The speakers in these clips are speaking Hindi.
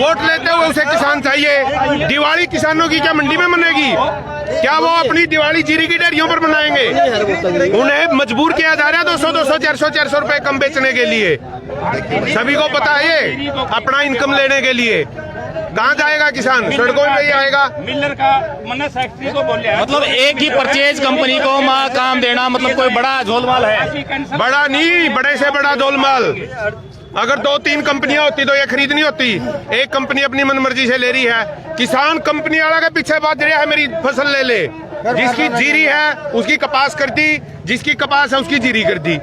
वोट लेते हुए उसे किसान चाहिए। दिवाली किसानों की क्या मंडी में मनेगी? क्या वो अपनी दिवाली जीरी की डेयरियों पर मनाएंगे? उन्हें मजबूर किया जा रहा है 200 400 रुपए कम बेचने के लिए। सभी को पता है ये अपना इनकम लेने के लिए। कहाँ जाएगा किसान? सड़कों पे ही आएगा। मिलर का मन्ना फैक्ट्री को बोल रहा मतलब एक ही परचेज कंपनी को काम देना मतलब कोई बड़ा झोलमाल है? बड़ा नहीं, बड़े से बड़ा गोलमाल। अगर 2-3 कंपनियां होती तो ये खरीद नहीं होती। एक कंपनी अपनी मनमर्जी से ले रही है। किसान कंपनी वाला के पीछे बात रहा है मेरी फसल ले ले। जिसकी जीरी है उसकी कपास कर दी, जिसकी कपास है उसकी जीरी कर दी।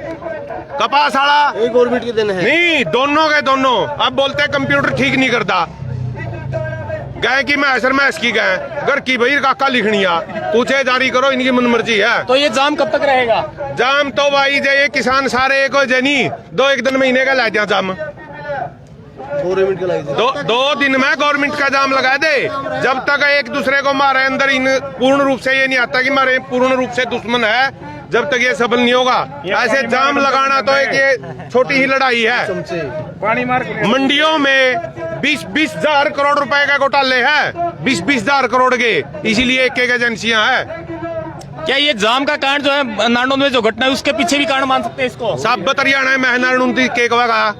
कपास वाला गवर्नमेंट के दिन है नहीं, दोनों के दोनों। अब बोलते हैं कंप्यूटर ठीक नहीं करता। गाय की मैस की गाय घर की भाई काका लिखनिया पूछे जारी करो, इनकी मनमर्जी है। तो ये जाम कब तक रहेगा? जाम तो भाई ये किसान सारे एक हो जनी 2-1 दिन महीने का ला दिया जाम। गवर्नमेंट का 2 दिन में गवर्नमेंट का जाम लगा दे। जब तक एक दूसरे को मारे अंदर इन पूर्ण रूप से ये नहीं आता कि मारे पूर्ण रूप से दुश्मन है, जब तक ये सफल नहीं होगा। ऐसे जाम लगाना तो एक ये छोटी ही लड़ाई है। पानी मार मंडियों में 20-20 हजार करोड़ रुपए का घोटाले हैं, 20-20 हजार करोड़ के, इसीलिए एक एजेंसियां हैं। क्या ये जाम का कारण जो है नारनौंद में जो घटना है उसके पीछे भी कारण मान सकते हैं इसको? सब हरियाणा में नारनौंद के का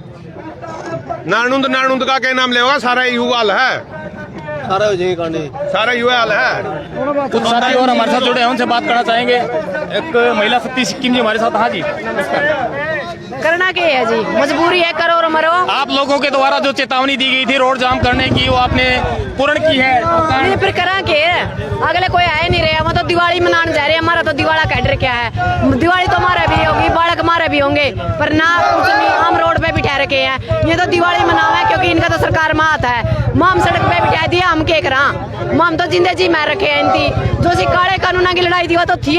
नारनौंद का क्या नाम लेगा? सारा युवाल है, सारा हो जाएगा कांडे, सारा युवाल है। कुछ साथी और हमारे साथ जुड़े हैं, उनसे बात करना चाहेंगे। एक महिला शक्ति सिक्किम जी हमारे साथ। हाँ जी, करना क्या है जी, मजबूरी है, करो और मरो। आप लोगों के द्वारा जो चेतावनी दी गई थी रोड जाम करने की, वो आपने पूर्ण की है? नहीं, फिर करा के अगले कोई आए नहीं रहे। हम तो दिवाली मनाने जा रहे हैं, हमारा तो दिवाला कैडर क्या है। दिवाली तो हमारा भी होगी, बालक हमारे भी होंगे, पर ना कुछ नहीं, हम रोड पे बिठा रखे हैं। ये तो दिवाली मनावा है क्योंकि इनका तो सरकार में आता है। हम सड़क पे बिठा दिया, हम क्या करा? हम तो जिंदे जी मैं रखे हैं इनकी जो सी काले कानूना की लड़ाई थी वो तो थी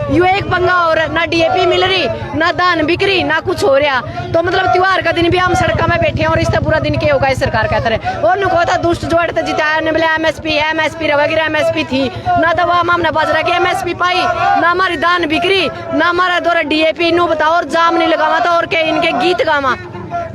यू एक पंगा और ना डीएपी मिल रही, ना दान बिक्री, ना कुछ हो रहा। तो मतलब त्योहार का दिन भी हम सड़क में बैठे हैं और इससे पूरा दिन क्या होगा इस सरकार का तरह। और नुको था दुष्ट जोड़ तो जिताया ने बोले एमएसपी रवेगी, एमएसपी थी ना, दवा हमने बाजरा की एमएसपी पाई, ना हमारी दान बिक्री, ना हमारा दौरा डीएपी। नु बताओ, और जाम नहीं लगावा था और क्या इनके गीत गावा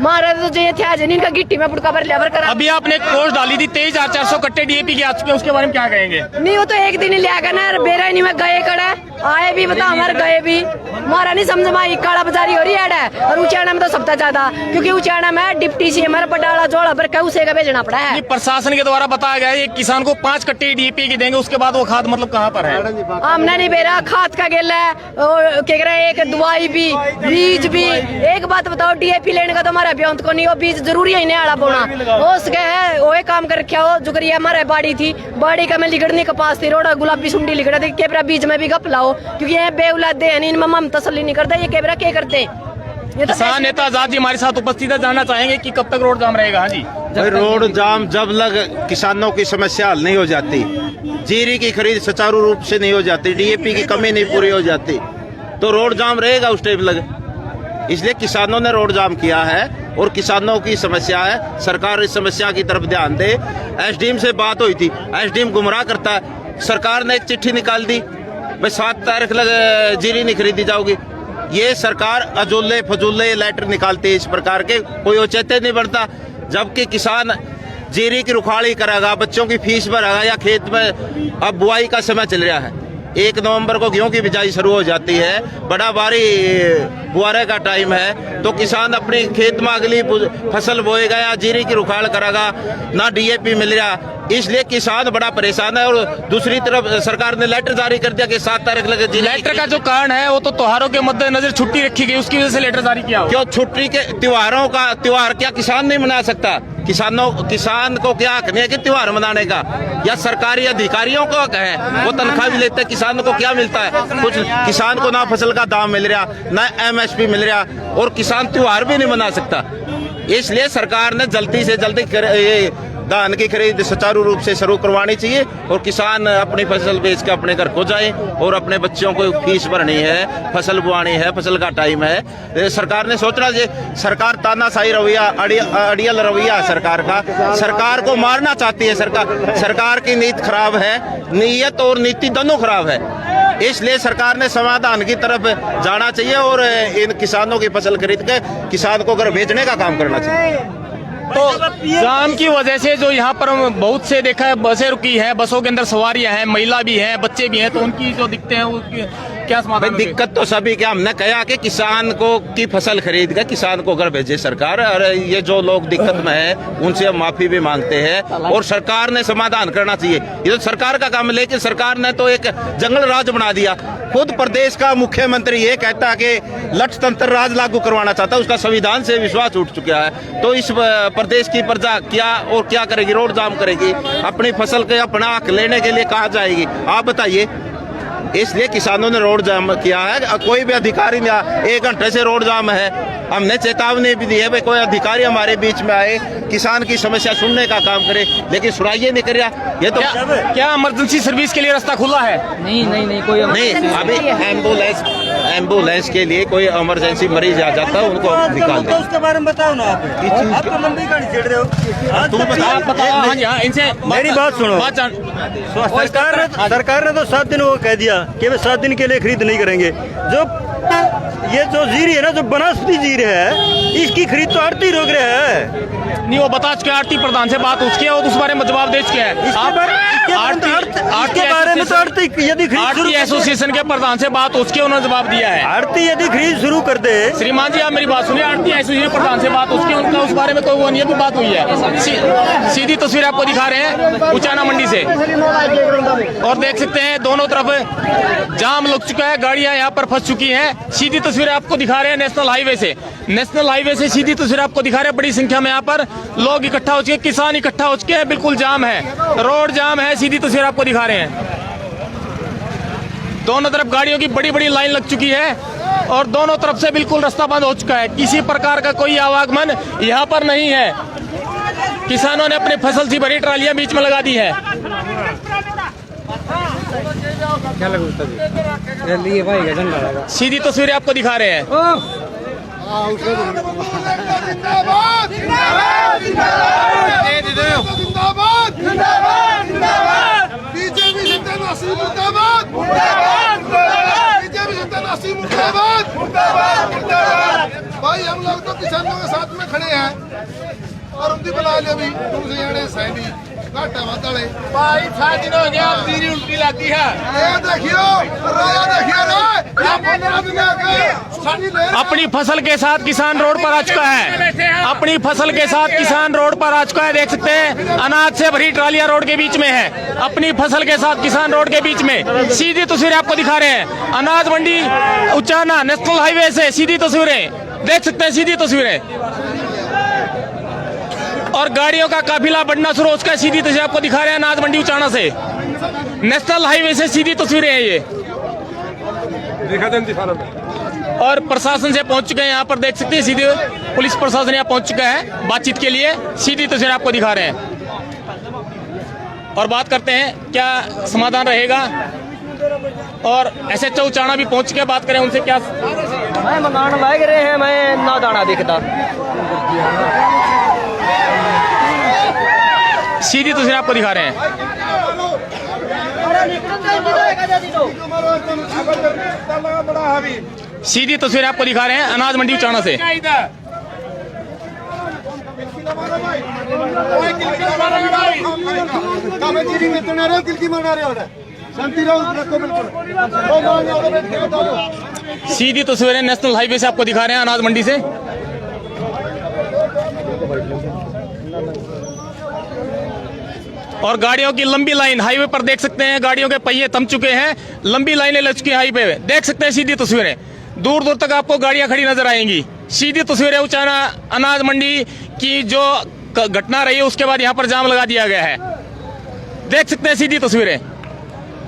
मारे तो जो थे आज इनका गिट्टी में पुटका भर लिया करा। अभी आपने पोस्ट डाली थी 23,400 कट्टे डीएपी के आ चुके हैं, उसके बारे में क्या कहेंगे? नहीं, वो तो एक दिन ही लिया ना, बेरा नहीं में गए कड़े आए भी बता हमारे गए भी मारा नहीं समझ में काला बाजारी हो रही है। और उचाना में तो सबसे ज्यादा, क्योंकि उचाना में डिप्टी सी हमारे पटाला जोड़ा भर उसे का भेजना पड़ा है। प्रशासन के द्वारा बताया गया है किसान को 5 कट्टे डीएपी की देंगे, उसके बाद वो खाद मतलब कहाँ पर है? हमने नहीं बेरा खाद का गेला है, क्या कह रहे, एक दवाई भी, बीज भी। एक बात बताओ, डीएपी लेने का तो हमारा अभियंत को नहीं, वो बीज जरूरी है इन्हें आड़ा बोना हो सके है। वो एक काम कर रखा हो जो करिए हमारे बाड़ी थी, बाड़ी का में लिगड़नी कपास थी, रोड गुलाबी सुंडी लिगड़ा थी, केबरा बीज में भी गप लाओ क्योंकि ये बेउलादे हैं, इनमें हम तसल्ली नहीं करते। ये केबरा क्या करते हैं? किसान नेता आजाद जी हमारे साथ उपस्थित है, जानना चाहेंगे कि कब तक रोड जाम रहेगा? हाँ जी, रोड जाम जब लग किसानों की समस्या हल नहीं हो जाती, जीरी की खरीद सुचारू रूप से नहीं हो जाती, डीएपी की कमी नहीं पूरी हो जाती, तो रोड जाम रहेगा उस टाइम लग। इसलिए किसानों ने रोड जाम किया है और किसानों की समस्या है, सरकार इस समस्या की तरफ ध्यान दे। एसडीएम से बात हुई थी, एसडीएम गुमराह करता है। सरकार ने एक चिट्ठी निकाल दी, भाई 7 तारीख लग जीरी नहीं खरीदी जाओगी। ये सरकार अजोले फजूले लेटर निकालती है इस प्रकार के, कोई औचित्य नहीं बढ़ता। जबकि किसान जीरी की रुखाड़ी करेगा, बच्चों की फीस भरेगा, या खेत में अब बुआई का समय चल रहा है, 1 नवंबर को गेहूं की बिजाई शुरू हो जाती है, बड़ा भारी बुआरे का टाइम है, तो किसान अपने खेत में अगली फसल बोएगा या जीरी की रुखाड़ करेगा, ना डीएपी मिल रहा, इसलिए किसान बड़ा परेशान है। और दूसरी तरफ सरकार ने लेटर जारी कर दिया कि 7 तारीख लगे। लेटर का जो कारण है वो तो त्योहारों के मद्देनजर छुट्टी रखी गई, उसकी वजह से लेटर जारी किया। क्यों छुट्टी के त्योहारों का त्योहार क्या किसान नहीं मना सकता? किसान को क्या हक नहीं है कि त्योहार मनाने का? या सरकारी अधिकारियों को हक है, वो तनख्वाह भी लेते हैं, किसान को क्या मिलता है? कुछ किसान को ना फसल का दाम मिल रहा, ना एमएसपी मिल रहा, और किसान त्योहार भी नहीं मना सकता। इसलिए सरकार ने जल्दी से जल्दी धान की खरीद सुचारू रूप से शुरू करवानी चाहिए और किसान अपनी फसल बेच के अपने घर को जाए और अपने बच्चों को फीस भरनी है, फसल बुआनी है, फसल का टाइम है। सरकार ने सोचना चाहिए। सरकार तानाशाही रवैया, अड़ियल रवैया है सरकार का, सरकार को मारना चाहती है सरकार की नीति खराब है, नीयत और नीति दोनों खराब है। इसलिए सरकार ने समाधान की तरफ जाना चाहिए और इन किसानों की फसल खरीद के किसान को घर भेजने का काम करना चाहिए। तो जाम की वजह से जो यहाँ पर बहुत से देखा है बसें रुकी है, बसों के अंदर सवारियां हैं, महिला भी हैं, बच्चे भी हैं, तो उनकी जो दिक्कतें हैं वो क्या समाधान भाई दिक्कत तो सभी क्या, हमने कहा कि किसान को की फसल खरीद कर किसान को घर भेजे सरकार, और ये जो लोग दिक्कत में है उनसे हम माफी भी मांगते हैं और सरकार ने समाधान करना चाहिए। ये तो सरकार का काम है, लेकिन सरकार ने तो एक जंगल राज बना दिया। खुद प्रदेश का मुख्यमंत्री ये कहता कि लठतंत्र राज लागू करवाना चाहता है, उसका संविधान से विश्वास उठ चुका है। तो इस प्रदेश की प्रजा क्या और क्या करेगी, रोड जाम करेगी, अपनी फसल के अपना हक लेने के लिए कहाँ जाएगी, आप बताइए। इसलिए किसानों ने रोड जाम किया है। कोई भी अधिकारी नहीं, 1 घंटे से रोड जाम है। हमने चेतावनी भी दी है भाई कोई अधिकारी हमारे बीच में आए, किसान की समस्या सुनने का काम करे, लेकिन सुनाइए नहीं कर रहा। ये तो क्या इमरजेंसी सर्विस के लिए रास्ता खुला है? नहीं कोई नहीं, अभी एम्बुलेंस के लिए कोई इमरजेंसी मरीज आ जाता है उनको निकाल दे। उसके बारे में बताओ ना आप तो लंबी गाड़ी छेड़ रहे हो। तुम बताओ। हाँ जी, हाँ, इनसे मेरी बात सुनो। सरकार ने तो 7 दिन वो कह दिया कि वे 7 दिन के लिए खरीद नहीं करेंगे। ये जो जीरी है ना, जो बनस्पति जीरी है, इसकी खरीद तो आड़ती रोक रहे हैं। नहीं, वो बता चुके आरती प्रधान से बात हो चुकी है और उस बारे में जवाब दे चुके हैं। आरती एसोसिएशन के प्रधान से बात हो चुकी है, उन्होंने जवाब दिया है। आड़ती यदि खरीद शुरू कर दे, श्रीमान जी आप मेरी बात सुनिए, आरती एसोसिएशन के प्रधान से बात हो चुकी है, उनका उस बारे में कोई वो नहीं है, भी बात हुई है। सीधी तस्वीर आपको दिखा रहे हैं उचाना मंडी से, और देख सकते हैं दोनों तरफ जाम लग चुका है, गाड़ियां यहाँ पर फंस चुकी हैं। सीधी तस्वीर आपको दिखा रहे हैं नेशनल हाईवे से सीधी तस्वीर आपको दिखा रहे हैं। बड़ी संख्या में यहाँ पर लोग इकट्ठा हो चुके, किसान इकट्ठा हो चुके हैं, बिल्कुल जाम है, रोड जाम है। सीधी तस्वीर आपको दिखा रहे हैं, दोनों तरफ गाड़ियों की बड़ी बड़ी लाइन लग चुकी है और दोनों तरफ से बिल्कुल रास्ता बंद हो चुका है। किसी प्रकार का कोई आवागमन यहाँ पर नहीं है। किसानों ने अपनी फसल से भरी ट्रालियां बीच में लगा दी है। सीधी तस्वीरें आपको दिखा रहे हैं। भाई हम लोग तो किसानों के साथ में खड़े हैं और उनकी बना लिया भी तुमसे जाने सैनी घाटा वाले भाई 7 दिन हो गया, अब जीरी उल्टी लाती है। ये देखियो राया देखियो ना, 15 दिन आगे अपनी फसल के साथ किसान रोड पर आ चुका है। अपनी फसल के साथ किसान रोड पर आ चुका है। देख सकते हैं अनाज से भरी ट्रालियां रोड के बीच में है। अपनी फसल के साथ किसान रोड के बीच में। सीधी तस्वीरें आपको दिखा रहे हैं अनाज मंडी उचाना नेशनल हाईवे से। सीधी तस्वीरें देख सकते हैं, सीधी तस्वीरें, और गाड़ियों का काफिला बढ़ना शुरू हो चुका है। सीधी तस्वीर आपको दिखा रहे हैं अनाज मंडी उचाना से, नेशनल हाईवे से सीधी तस्वीरें हैं ये। और प्रशासन से पहुंच चुके हैं यहाँ पर, देख सकते हैं सीधे पुलिस प्रशासन यहाँ पहुंच चुका है बातचीत के लिए। सीधी तस्वीर आपको दिखा रहे हैं और बात करते हैं क्या समाधान रहेगा। और SHO उचाना भी पहुंच चुके, बात करें उनसे क्या। मैं मकान लग रहे हैं, मैं ना दाना दिखता। सीधी तस्वीर आपको दिखा रहे हैं। सीधी तस्वीर आपको दिखा रहे हैं अनाज मंडी उचाना से। सीधी तस्वीरें नेशनल हाईवे से आपको दिखा रहे हैं अनाज मंडी से। और गाड़ियों की लंबी लाइन हाईवे पर देख सकते हैं, गाड़ियों के पहिए थम चुके हैं, लंबी लाइनें लग चुकी हैं हाईवे पे। देख सकते हैं सीधी तस्वीरें, दूर दूर तक आपको गाड़ियां खड़ी नजर आएंगी। सीधी तस्वीरें उचाना अनाज मंडी की जो घटना रही है उसके बाद यहाँ पर जाम लगा दिया गया है। देख सकते हैं सीधी तस्वीरें,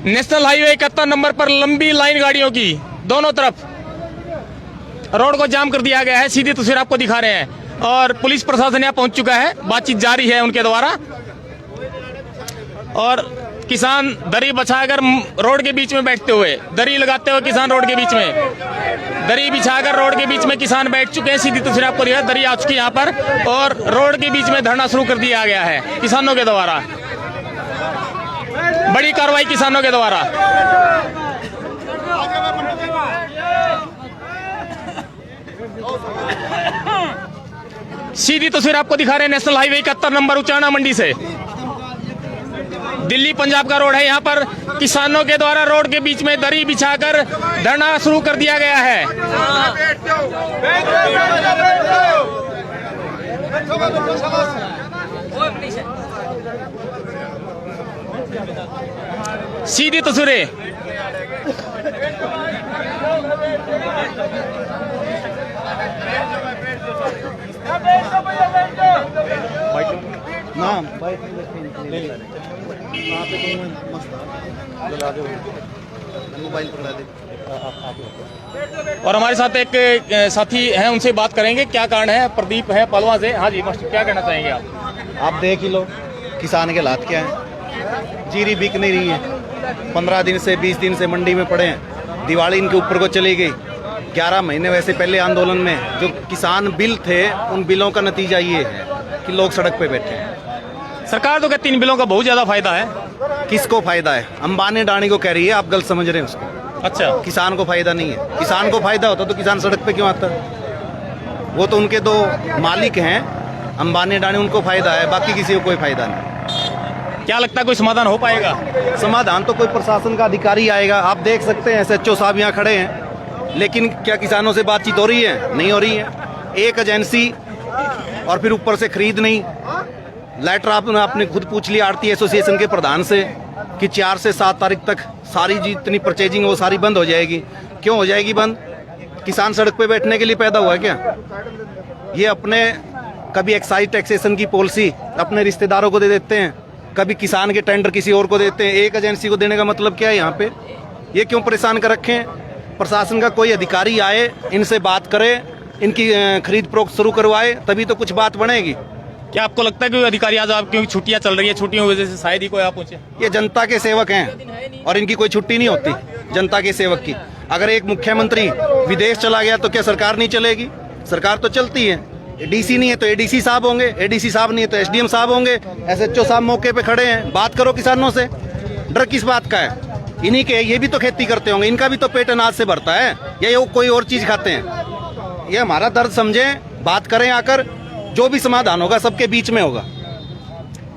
नेशनल हाईवे 71 नंबर पर लंबी लाइन गाड़ियों की, दोनों तरफ रोड को जाम कर दिया गया है। सीधी तस्वीर आपको दिखा रहे हैं और पुलिस प्रशासन यहाँ पहुंच चुका है, बातचीत जारी है उनके द्वारा। और किसान दरी बिछाकर रोड के बीच में बैठते हुए, दरी लगाते हुए किसान रोड के बीच में, दरी बिछाकर रोड के बीच में किसान बैठ चुके हैं। सीधी तस्वीर आपको दिखा, दरी आ चुकी है यहाँ पर और रोड के बीच में धरना शुरू कर दिया गया है किसानों के द्वारा। बड़ी कार्रवाई किसानों के द्वारा। सीधी तस्वीर आपको दिखा रहे हैं नेशनल हाईवे 71 नंबर उचाना मंडी से। दिल्ली पंजाब का रोड है। यहाँ पर किसानों के द्वारा रोड के बीच में दरी बिछाकर धरना शुरू कर दिया गया है। सीधी तस्वीरें और हमारे साथ एक साथी हैं, उनसे बात करेंगे क्या कारण है। प्रदीप है पलवा से। हाँ जी मास्टर, क्या कहना चाहेंगे आप? आप देख ही लो किसान के हालात क्या है। जीरी बिक नहीं रही है, 15 दिन से 20 दिन से मंडी में पड़े हैं। दिवाली इनके ऊपर को चली गई। 11 महीने वैसे पहले आंदोलन में जो किसान बिल थे, उन बिलों का नतीजा ये है कि लोग सड़क पे बैठे हैं। सरकार तो कहती इन बिलों का बहुत ज्यादा फायदा है। किसको फायदा है? अंबानी अडानी को कह रही है, आप गलत समझ रहे हैं उसको। अच्छा, किसान को फायदा नहीं है। किसान को फायदा होता तो किसान सड़क पे क्यों आता? वो तो उनके दो मालिक हैं, अंबानी अडानी, उनको फायदा है, बाकी किसी को कोई फायदा नहीं। क्या लगता है कोई समाधान हो पाएगा? समाधान तो कोई प्रशासन का अधिकारी आएगा। आप देख सकते हैं SHO साहब यहाँ खड़े हैं, लेकिन क्या किसानों से बातचीत हो रही है? नहीं हो रही है। एक एजेंसी और फिर ऊपर से खरीद नहीं। लेटर आपने खुद पूछ लिया आड़ती एसोसिएशन के प्रधान से कि 4 से 7 तारीख तक सारी जितनी परचेजिंग वो सारी बंद हो जाएगी। क्यों हो जाएगी बंद? किसान सड़क पे बैठने के लिए पैदा हुआ है क्या? ये अपने कभी एक्साइज टैक्सेशन की पॉलिसी अपने रिश्तेदारों को दे देते हैं, कभी किसान के टेंडर किसी और को देते हैं। एक एजेंसी को देने का मतलब क्या है यहाँ पे? ये क्यों परेशान कर रखे हैं? प्रशासन का कोई अधिकारी आए, इनसे बात करे, इनकी खरीद फरोख्त शुरू करवाए, तभी तो कुछ बात बनेगी। क्या आपको लगता है कि अधिकारी आज आप, क्योंकि छुट्टियां चल रही है, छुट्टियों की वजह से शायद ही कोई आप पहुंचे? ये जनता के सेवक हैं और इनकी कोई छुट्टी नहीं होती जनता के सेवक की। अगर एक मुख्यमंत्री विदेश चला गया तो क्या सरकार नहीं चलेगी? सरकार तो चलती है। DC नहीं है तो ADC साहब होंगे, ADC साहब नहीं है तो SDM साहब होंगे, SHO साहब मौके पे खड़े हैं। बात करो किसानों से। डर किस बात का है? इन्हीं के, ये भी तो खेती करते होंगे, इनका भी तो पेट अनाज से भरता है, या ये कोई और चीज खाते हैं? ये हमारा दर्द समझें, बात करें आकर, जो भी समाधान होगा सबके बीच में होगा।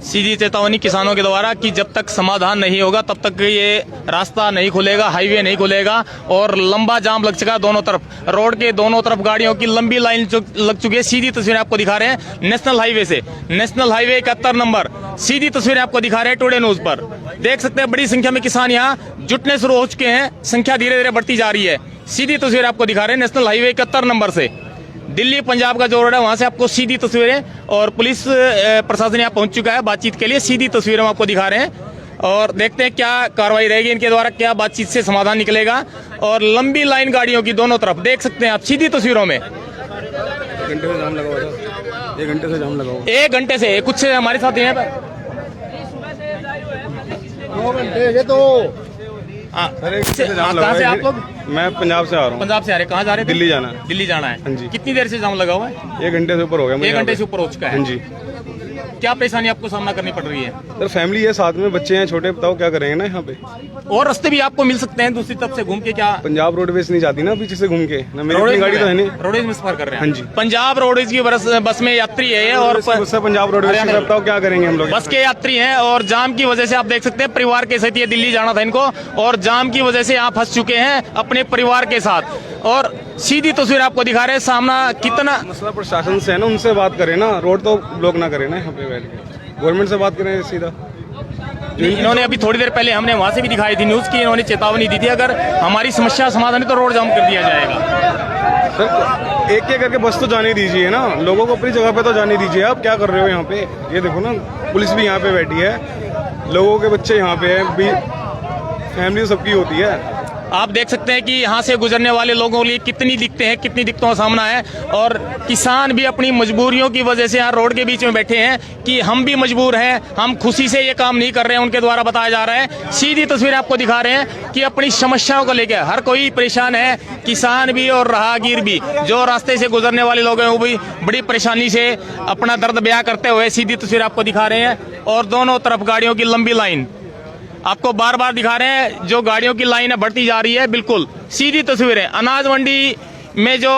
सीधी चेतावनी किसानों के द्वारा कि जब तक समाधान नहीं होगा तब तक ये रास्ता नहीं खुलेगा, हाईवे नहीं खुलेगा और लंबा जाम लग चुका है दोनों तरफ। रोड के दोनों तरफ गाड़ियों की लंबी लाइन लग चुकी है। सीधी तस्वीरें आपको दिखा रहे हैं नेशनल हाईवे से, नेशनल हाईवे 71 नंबर। सीधी तस्वीरें आपको दिखा रहे हैं टुडे न्यूज पर। देख सकते हैं बड़ी संख्या में किसान यहाँ जुटने शुरू हो चुके हैं, संख्या धीरे धीरे बढ़ती जा रही है। सीधी तस्वीर आपको दिखा रहे हैं नेशनल हाईवे 71 नंबर से। दिल्ली पंजाब का जो रोड है वहां से आपको सीधी तस्वीरें, और पुलिस प्रशासन यहाँ पहुंच चुका है बातचीत के लिए। सीधी तस्वीरें हम आपको दिखा रहे हैं और देखते हैं क्या कार्रवाई रहेगी इनके द्वारा, क्या बातचीत से समाधान निकलेगा। और लंबी लाइन गाड़ियों की दोनों तरफ देख सकते हैं आप सीधी तस्वीरों में। 1 घंटे से जाम लगा हुआ था। 1 घंटे से जाम लगा हुआ। 1 घंटे से कुछ हमारे साथ यहाँ पर 2 घंटे ये तो कहाँ से आप लोग? मैं पंजाब से आ रहा हूँ। पंजाब से आ रहे, कहाँ जा रहे थे? दिल्ली जाना है। दिल्ली जाना है। हाँ जी। कितनी देर से जाम लगा हुआ है? 1 घंटे से ऊपर हो गया मुझे। 1 घंटे से ऊपर हो चुका है। हाँ जी। क्या परेशानी आपको सामना करनी पड़ रही है? सर फैमिली है, साथ में बच्चे हैं छोटे, बताओ क्या करेंगे ना यहाँ पे। और रास्ते भी आपको मिल सकते हैं दूसरी तरफ से घूम के? क्या पंजाब रोडवेज नहीं जाती ना पीछे से घूम के ना, मेरी अपनी गाड़ी तो है नहीं। रोडवेज में सफर कर रहे हैं? हाँ जी। पंजाब रोडवेज की बस में यात्री है और उससे पंजाब रोडवेज से बताओ क्या करेंगे हम लोग। बस के यात्री हैं और जाम की वजह से आप देख सकते हैं परिवार के साथ ये दिल्ली जाना था इनको, और जाम की वजह से यहाँ फंस चुके हैं अपने परिवार के साथ। और सीधी तस्वीर आपको दिखा रहे हैं सामना कितना मसला प्रशासन से है ना, उनसे बात करें ना, रोड तो ब्लॉक ना करें ना यहाँ पे बैठ के, गवर्नमेंट से बात करें सीधा। इन्होंने अभी थोड़ी देर पहले हमने वहां से भी दिखाई थी न्यूज की, इन्होंने चेतावनी दी थी अगर हमारी समस्या समाधान है तो रोड जाम कर दिया जाएगा। सर एक एक करके बस तो जाने दीजिए ना, लोगों को अपनी जगह पे तो जाने दीजिए। आप क्या कर रहे हो यहाँ पे? ये देखो ना, पुलिस भी यहाँ पे बैठी है, लोगों के बच्चे यहाँ पे हैं, फैमिली सबकी होती है। आप देख सकते हैं कि यहाँ से गुजरने वाले लोगों के लिए कितनी दिक्कतें हैं, कितनी दिक्कतों का सामना है। और किसान भी अपनी मजबूरियों की वजह से यहाँ रोड के बीच में बैठे हैं कि हम भी मजबूर हैं, हम खुशी से ये काम नहीं कर रहे हैं, उनके द्वारा बताया जा रहा है। सीधी तस्वीर आपको दिखा रहे हैं कि अपनी समस्याओं को लेकर हर कोई परेशान है, किसान भी और राहगीर भी। जो रास्ते से गुजरने वाले लोग हैं वो भी बड़ी परेशानी से अपना दर्द बयां करते हुए सीधी तस्वीर आपको दिखा रहे हैं। और दोनों तरफ गाड़ियों की लंबी लाइन आपको बार बार दिखा रहे हैं, जो गाड़ियों की लाइन है बढ़ती जा रही है। बिल्कुल सीधी तस्वीरें अनाज मंडी में जो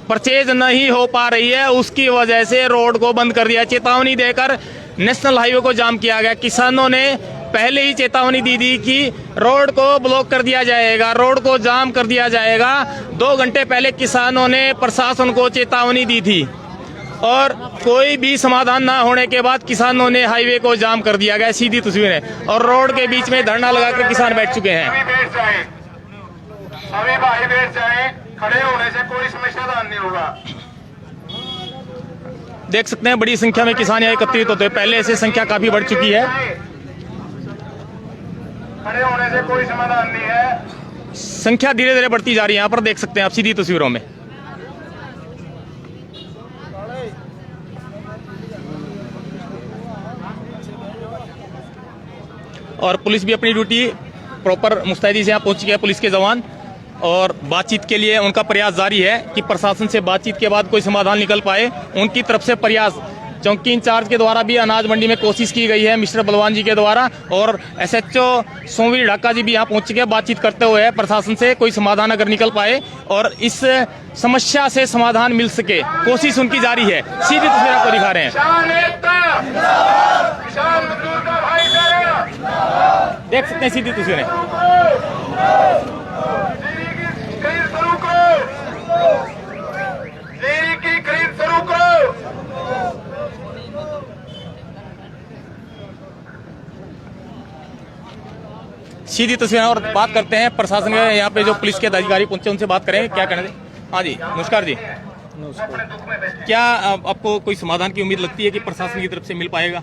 परचेज नहीं हो पा रही है, उसकी वजह से रोड को बंद कर दिया। चेतावनी देकर नेशनल हाईवे को जाम किया गया। किसानों ने पहले ही चेतावनी दी थी कि रोड को ब्लॉक कर दिया जाएगा, रोड को जाम कर दिया जाएगा। 2 घंटे पहले किसानों ने प्रशासन को चेतावनी दी थी और कोई भी समाधान ना होने के बाद किसानों ने हाईवे को जाम कर दिया गया। सीधी तस्वीरें, और रोड के बीच में धरना लगाकर किसान बैठ चुके हैं। सभी भाई बैठ जाए, खड़े होने से कोई समस्या का हल नहीं होगा। देख सकते हैं बड़ी संख्या में किसान यहाँ एकत्रित होते हैं। पहले से संख्या काफी बढ़ चुकी है। खड़े होने से कोई समाधान नहीं है। संख्या धीरे धीरे बढ़ती जा रही है। यहाँ पर देख सकते हैं आप सीधी तस्वीरों में। और पुलिस भी अपनी ड्यूटी प्रॉपर मुस्तैदी से यहाँ पहुंच चुके हैं, पुलिस के जवान, और बातचीत के लिए उनका प्रयास जारी है कि प्रशासन से बातचीत के बाद कोई समाधान निकल पाए। उनकी तरफ से प्रयास चौकी इंचार्ज के द्वारा भी अनाज मंडी में कोशिश की गई है, मिस्टर बलवान जी के द्वारा, और SHO सोमवीर ढाका जी भी यहाँ पहुंच चुके हैं। बातचीत करते हुए प्रशासन से कोई समाधान अगर निकल पाए और इस समस्या से समाधान मिल सके, कोशिश उनकी जारी है। सीधी तस्वीर आपको दिखा रहे हैं। देख सकते हैं सीधी तस्वीरें। सीधी तस्वीरें। और बात करते हैं प्रशासन के, यहाँ पे जो पुलिस के अधिकारी पहुंचे उनसे बात करें, क्या कहना है। हाँ जी, नमस्कार जी। क्या आपको कोई समाधान की उम्मीद लगती है कि प्रशासन की तरफ से मिल पाएगा?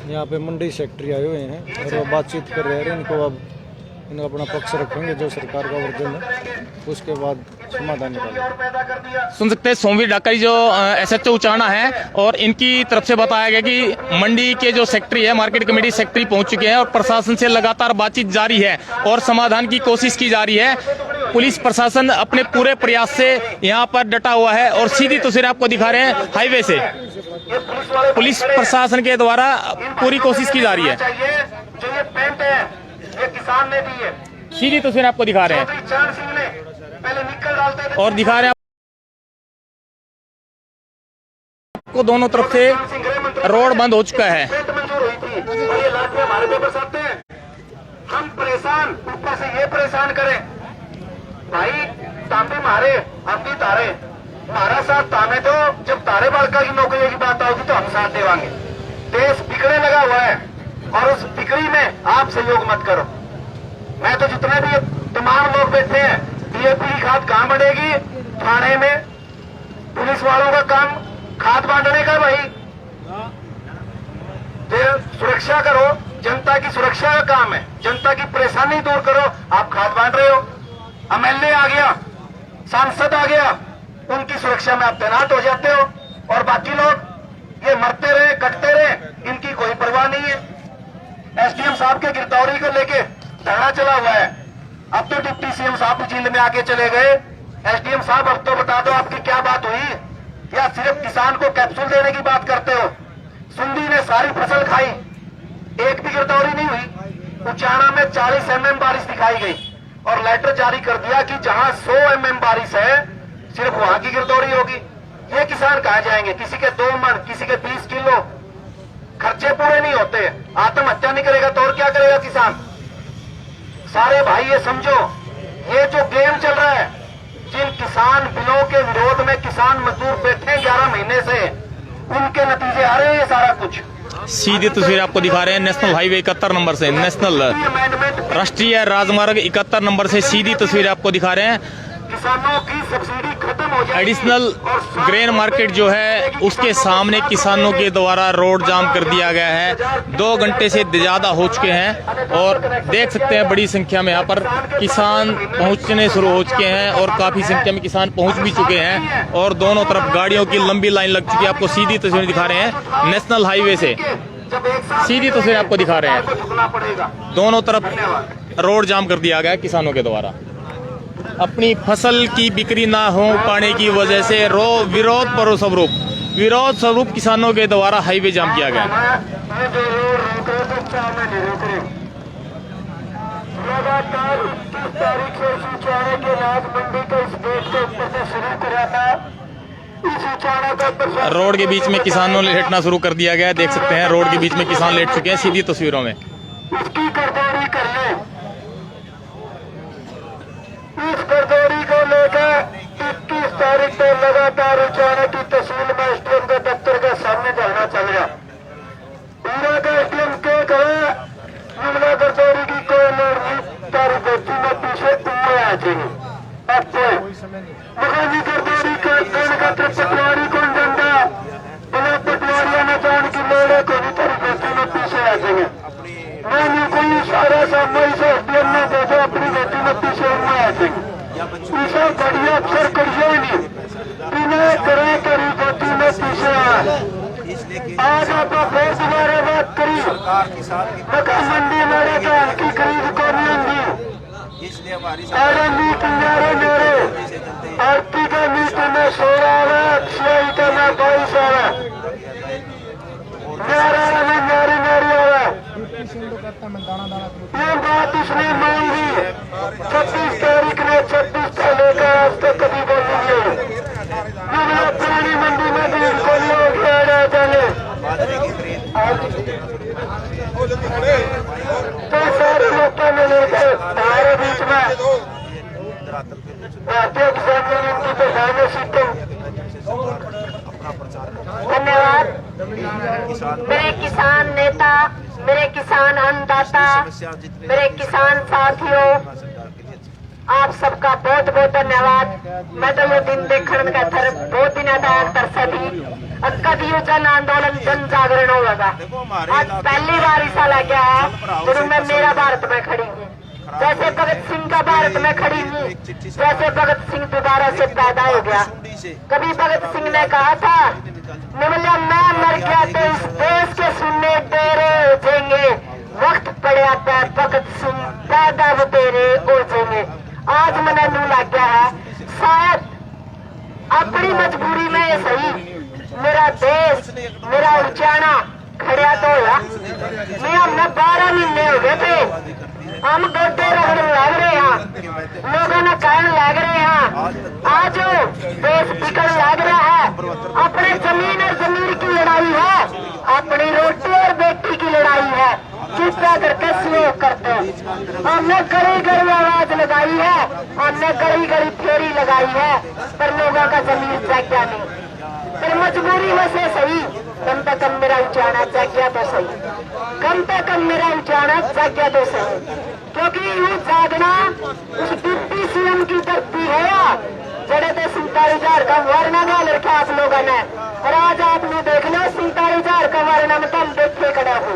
यहाँ पे मंडी सेक्रेटरी आए हुए हैं और वो बातचीत कर रहे हैं। इनको अब इनका अपना पक्ष रखेंगे, जो सरकार का वर्जन है उसके बाद समाधान निकालेंगे। सुन सकते हैं सोमवीर ढाका जो SHO उचाना है, और इनकी तरफ से बताया गया कि मंडी के जो सेक्रेटरी है, मार्केट कमेटी सेक्रेटरी पहुंच चुके हैं और प्रशासन से लगातार बातचीत जारी है और समाधान की कोशिश की जा रही है। पुलिस प्रशासन अपने पूरे प्रयास से यहाँ पर डटा हुआ है। और सीधी तस्वीर आपको दिखा रहे हैं हाईवे से, पुलिस प्रशासन के द्वारा पूरी कोशिश की जा रही है। किसान ने दी है। सीधी तस्वीर आपको दिखा रहे हैं पहले निकल डालते थे और दिखा रहे हैं आपको दोनों तरफ से रोड बंद हो चुका है। मंजूर हुई थी और ये लाठियां हमारे पे बरसाते हैं। हम परेशान, ऊपर से ये परेशान करें। भाई तांबे मारे, हम भी तारे, हमारा साथ तामे दो। जब तारे बालका की नौकरी की बात आओगी तो हम साथ देवांगे। देश बिगड़ने लगा हुआ है और उस बिक्री में आप सहयोग मत करो। मैं तो जितने भी तमाम लोग बैठे हैं, DAP की खाद कहां बढ़ेगी? थाने में। पुलिस वालों का काम खाद बांटने का। भाई सुरक्षा करो, जनता की सुरक्षा का काम है। जनता की परेशानी दूर करो। आप खाद बांट रहे हो, MLA आ गया, सांसद आ गया, उनकी सुरक्षा में आप तैनात हो जाते हो और बाकी लोग ये मरते रहे, कटते रहे, इनकी कोई परवाह नहीं है। SDM साहब के गिरदौरी को लेके धरना चला हुआ है। अब तो डिप्टी CM साहब जींद में आके चले गए। SDM साहब अब तो बता दो आपकी क्या बात हुई, या सिर्फ किसान को कैप्सूल देने की बात करते हो? सुंडी ने सारी फसल खाई, एक भी गिरदौरी नहीं हुई। उचाना में 40 mm बारिश दिखाई गई और लेटर जारी कर दिया कि जहां 100 mm बारिश है सिर्फ वहां की गिरदौरी होगी। ये किसान कहां जाएंगे? किसी के 2 मन, किसी के 20 किलो, खर्चे पूरे नहीं होते। आत्महत्या नहीं करेगा तो और क्या करेगा किसान? सारे भाई ये समझो, ये जो गेम चल रहा है, जिन किसान बिलों के विरोध में किसान मजदूर बैठे 11 महीने से, उनके नतीजे आ रहे हैं सारा कुछ। सीधी तस्वीर आपको दिखा रहे हैं नेशनल हाईवे 71 नंबर से, नेशनल राष्ट्रीय राजमार्ग 71 नंबर से सीधी तस्वीर आपको दिखा रहे हैं। किसानों की सब्सिडी खत्म हो जाएगी। एडिशनल ग्रेन मार्केट जो है उसके सामने किसानों के द्वारा रोड जाम कर दिया गया है। 2 घंटे से ज्यादा हो चुके हैं और देख सकते हैं बड़ी संख्या में यहाँ पर किसान पहुंचने शुरू हो चुके हैं और काफी संख्या में किसान पहुंच भी चुके हैं और दोनों तरफ गाड़ियों की लंबी लाइन लग चुकी है। आपको सीधी तस्वीर दिखा रहे हैं नेशनल हाईवे से, सीधी तस्वीर आपको दिखा रहे हैं। दोनों तरफ रोड जाम कर दिया गया किसानों के द्वारा। अपनी फसल की बिक्री ना हो पाने की वजह से विरोध स्वरूप किसानों के द्वारा हाईवे जाम किया गया। लगातार 21 तारीख से इस उचाड़े के राज मंडी को इस गेट के ऊपर से शुरू करा था। इस उचाड़ा का रोड के बीच में किसानों ने लेटना शुरू कर दिया गया है। देख सकते हैं रोड के बीच में किसान लेट चुके हैं सीधी तस्वीरों में। इसकी गर्दौरी कर ले। इस गर्दौरी को लेकर 21 तारीख को लगातार उचाड़ा की तहसील में एसडीएम के दफ्तर के सामने धरना चल गया। पूरा का एसडीएम के कहा जुमला गर्दौरी की कोई लोड़ नहीं, तारी बेटी में पीछे उम्र आ जाएगी। अब तो मकानी गर्दौरी का दिन का पटवारी कौन जनता बिना पटवारिया में जान की लोड़ है, कोई तारी बेटी में पीछे आ जाएंगे। मैंने कोई इशारा सामने से एसडीएम ने देखा अपनी बेटी में पीछे उम्र आ जाएगी। इसे बढ़िया अफसर करिए नहीं, बिना करे करी बेटी में पीछे आ। आज आप फिर दोबारा बात करी मकान मंडी मेरे धान की खरीद को नहीं होंगी। अरे मीट मेरे आरती का मीट में 16 है, सियाई का मैं 22 है, ये बात इसने मान ली। 26 तारीख ने 26 का लेकर आज तक कभी बोलेंगे पुरानी मंडी में भी इनको लोग चले तो सारे लोगों ने लेकर हमारे बीच में भारतीय किसान यूनियन की प्रधान सिस्टम। धन्यवाद मेरे किसान नेता, मेरे किसान अन्नदाता, मेरे किसान साथियों, आप सबका बहुत बहुत धन्यवाद। मैं तो ये दिन देखने का थर बहुत दिन तरसा थी कभी जन आंदोलन जन जागरण होगा। आज पहली बार ऐसा लग गया है जब मैं मेरा भारत में खड़ी हूँ, जैसे भगत सिंह का भारत में खड़ी हूँ, जैसे भगत सिंह दोबारा से पैदा हो गया। कभी भगत सिंह ने कहा था निमला मैं मर गया तो इस देश के सुनने तेरे हो जाएंगे, वक्त पड़ा था भगत सिंह पैदा वो तेरे हो जाएंगे। आज मैंने नू लग गया है शायद अपनी मजबूरी में ये सही मेरा देश मेरा उचाना खड़ा तो होया नहीं। हमने 12 महीने हो गए थे, हम गोडे रगड़ लग रहे हैं, लोगों ने कहने लग रहे हैं आज देश बिगड़ लग रहा है। अपने जमीन और जमीन की लड़ाई है, अपनी रोटी और बेटी की लड़ाई है, कृपया करके सहयोग करते हैं। हमने गली गली आवाज लगाई है, हमने गली गली फेरी लगाई है, पर लोगों का जमीन जाग्या नहीं। फिर मजबूरी में से सही कम से कम मेरा उचाना जाग्या तो सही, कम से कम मेरा उचाना जाग्या तो सही, क्योंकि ये जागना उस डिप्टी सीएम की धरती है जड़े थे 47,000 का वरना डाल रखा आप लोगों ने। और आज आपने देख लो 47,000 का वरना में तुम देखे खड़ा हो।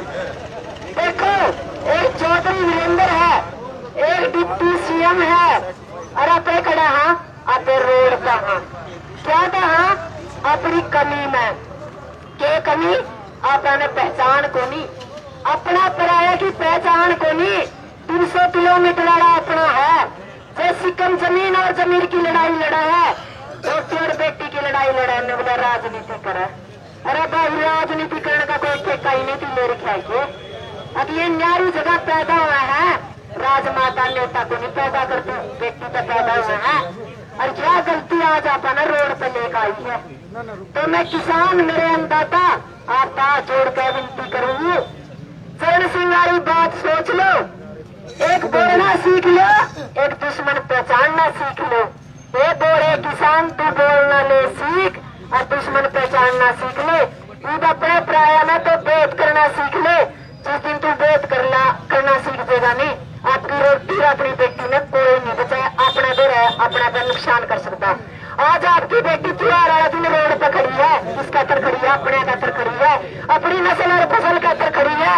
देखो एक चौधरी वीरेंद्र है, एक डिप्टी सीएम है, और आप खड़ा हाँ आप रोड का हाँ क्या कहा अपनी कमी में के कमी आपने पहचान को नहीं, अपना पराया की पहचान को नहीं। 300 किलोमीटर वाला अपना है, जैसी कम जमीन और जमीन की लड़ाई लड़ा है, बेटी और बेटी की लड़ाई लड़ा है, बोला राजनीति करे। अरे भाई राजनीति करने का कोई ठेका ही नहीं थी मेरे ख्याल से। अब ये न्यारी जगह पैदा हुआ है, राजमाता नेता को नहीं पैदा करती, बेटी पे पैदा हुआ है। और क्या गलती आज अपना रोड पे लेकर आई है, तो मैं किसान मेरे अन्नदाता आप हाथ जोड़ कर विनती करूंगी, चरण सिंह वाली बात सोच लो, एक बोलना सीख लो, एक दुश्मन पहचानना सीख लो। ये बोले किसान तू बोलना ले सीख और दुश्मन पहचानना सीख ले। ईद अपने प्राय में तो बेत करना सीख ले, जिस दिन तू बेत करना सीख देगा नहीं, आपकी रोटी अपनी बेटी में कोई नहीं बचाए, अपना दे रहा अपना पे नुकसान कर सकता। आज आपकी बेटी त्योहार वाला दिन रोड पर खड़ी है, किसका तर खड़ी है, अपने का तर खड़ी है, अपनी नस्ल और फसल का तर खड़ी है,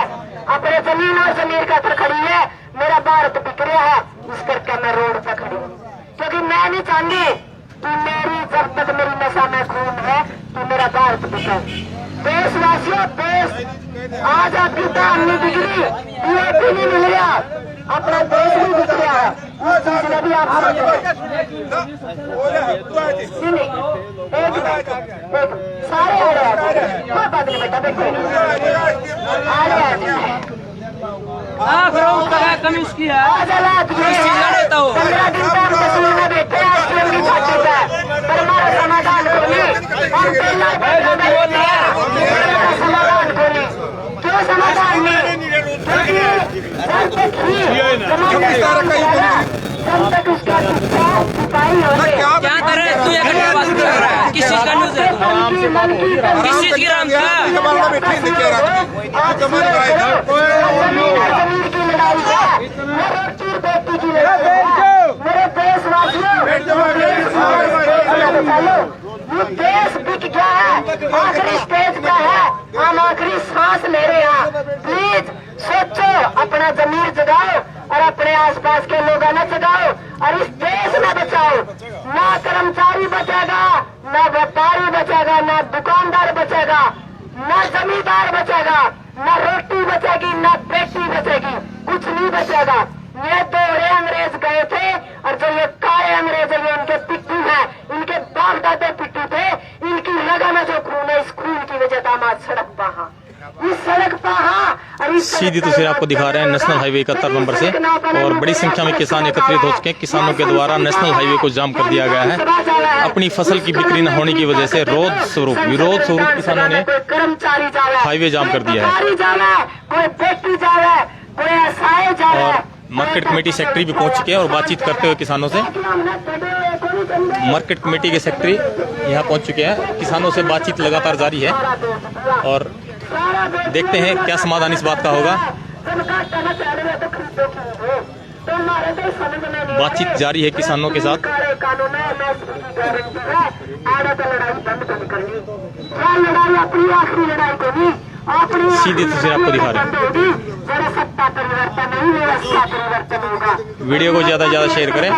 अपने जमीन और जमीन का तर खड़ी है। मेरा भारत बिक रहा है, इस करके मैं रोड पर खड़ी हूँ, क्योंकि मैं नहीं चाहती कि मेरी जब तक मेरी नशा में खून है तो मेरा भारत बिके। देशवासियों देश आज आपकी दाम नहीं बिक रही, DAP नहीं मिल रहा, अपना देश भी बिक रहा है, उस चीज में भी आप सारे आ रहे हैं, कोई बात नहीं बेटा, देखो आ रहे हैं। कमी उसकी है आज हालात ये चीज़ का है, नेता हो। 15 दिन तक कश्मीर में बैठे हैं, आश्रम की छाती पे, पर हमारा समाधान को नहीं। हम पहला बैठा बैठे हैं, हमारा समाधान को नहीं। क्यों समाधान नहीं? क्योंकि जब तक ही जब तक उसका सिपाही होंगे, क्या कर रहे तू? ये घंटे बात कर रहा है, किस चीज़ का न्यूज़ है? किस चीज़ की राम का? जमीन की लड़ाई है, मेरे बेटी की लड़ाई है, मेरे देशवासियों, ये देश बिक गया है, आखिरी स्टेज पे है, हम आखिरी सांस ले रहे हैं। प्लीज सोचो, अपना जमीर जगाओ और अपने आसपास के लोगों ने जगाओ और इस देश में बचाओ। ना कर्मचारी बचेगा, ना व्यापारी बचेगा, ना दुकानदार बचेगा, ना जमींदार बचेगा, ना रोटी बचेगी, ना बेटी बचेगी, कुछ नहीं बचेगा। ये दोहरे अंग्रेज गए थे और जो ये काले अंग्रेज है, ये इनके पिट्टू हैं, इनके बाप दादे पिट्टू थे, इनकी रगों में जो खून है, इस खून की वजह से हमारी सड़क पहा, इस सड़क पहा और इस सीधी तस्वीर आपको दिखा रहे हैं नेशनल हाईवे 71 नंबर से, और बड़ी संख्या में किसान एकत्रित हो चुके हैं। किसानों के द्वारा नेशनल हाईवे को जाम कर दिया गया है। अपनी फसल की बिक्री न होने की वजह से विरोध स्वरूप किसानों ने कर्मचारी जा रहा है, हाईवे जाम कर दिया है। कोई जा रहा है, कोई बेटी जा रहा है, कोई एसआई जा रहा और है। मार्केट कमेटी सेक्रेटरी भी पहुंच चुके हैं और बातचीत करते हुए किसानों से। मार्केट कमेटी के सेक्रेटरी यहाँ पहुंच चुके हैं, किसानों से बातचीत लगातार जारी है और देखते हैं क्या समाधान इस बात का होगा। बातचीत जारी है किसानों के साथ। सीधी तस्वीर आपको दिखा रहे हैं। वीडियो को ज्यादा से ज्यादा शेयर करें।